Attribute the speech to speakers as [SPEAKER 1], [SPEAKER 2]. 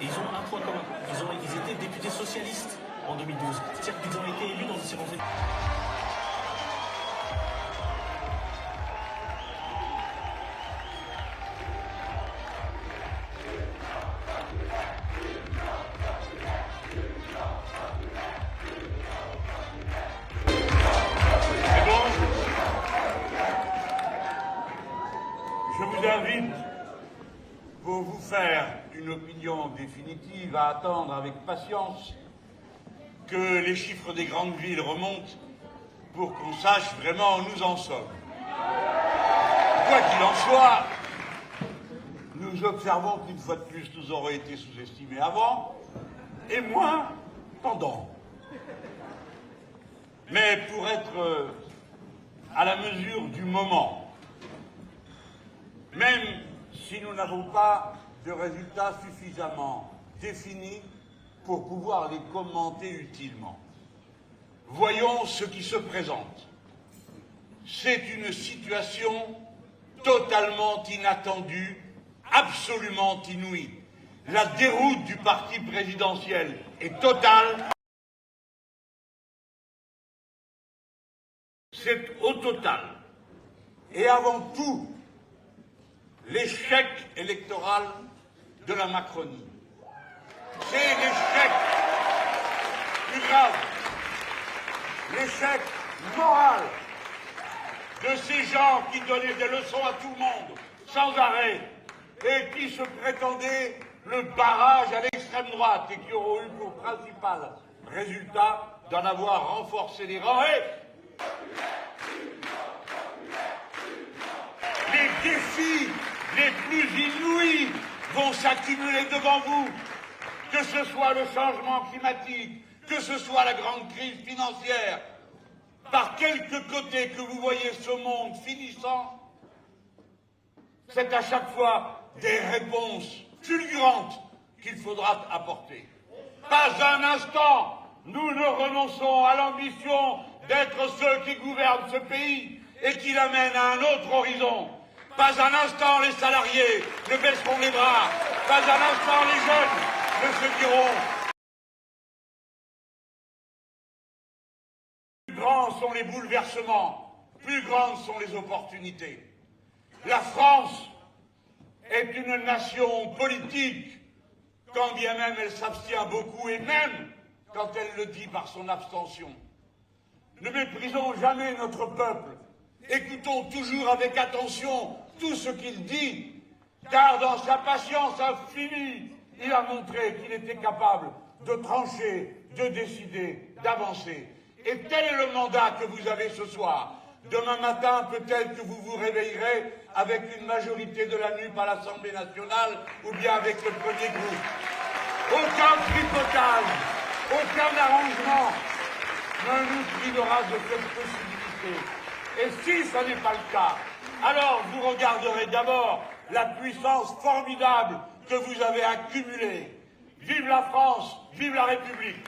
[SPEAKER 1] Ils ont un point commun. Ils étaient députés socialistes en 2012. C'est-à-dire qu'ils ont été élus dans des circonstances.
[SPEAKER 2] Je vous invite, pour vous faire une opinion définitive, à attendre avec patience que les chiffres des grandes villes remontent pour qu'on sache vraiment où nous en sommes. Quoi qu'il en soit, nous observons qu'une fois de plus, nous aurons été sous-estimés avant et moins pendant. Mais pour être à la mesure du moment, même si nous n'avons pas de résultats suffisamment définis pour pouvoir les commenter utilement. Voyons ce qui se présente. C'est une situation totalement inattendue, absolument inouïe. La déroute du parti présidentiel est totale. C'est au total, et avant tout, l'échec électoral de la Macronie. C'est l'échec plus grave, l'échec moral de ces gens qui donnaient des leçons à tout le monde, sans arrêt, et qui se prétendaient le barrage à l'extrême droite et qui auront eu pour principal résultat d'en avoir renforcé les rangs. Les défis les plus inouïs vont s'accumuler devant vous, que ce soit le changement climatique, que ce soit la grande crise financière. Par quelque côté que vous voyez ce monde finissant, c'est à chaque fois des réponses fulgurantes qu'il faudra apporter. Pas un instant, nous ne renonçons à l'ambition d'être ceux qui gouvernent ce pays et qui l'amènent à un autre horizon. Pas un instant les salariés ne baisseront les bras. Pas un instant les jeunes ne se diront. Plus grands sont les bouleversements, plus grandes sont les opportunités. La France est une nation politique, quand bien même elle s'abstient beaucoup, et même quand elle le dit par son abstention. Ne méprisons jamais notre peuple. Écoutons toujours avec attention tout ce qu'il dit, car dans sa patience infinie, il a montré qu'il était capable de trancher, de décider, d'avancer. Et tel est le mandat que vous avez ce soir. Demain matin, peut-être que vous vous réveillerez avec une majorité de la NUP à l'Assemblée nationale ou bien avec le premier groupe. Aucun tripotage, aucun arrangement ne nous privera de cette possibilité. Et si ce n'est pas le cas, alors vous regarderez d'abord la puissance formidable que vous avez accumulée. Vive la France, vive la République!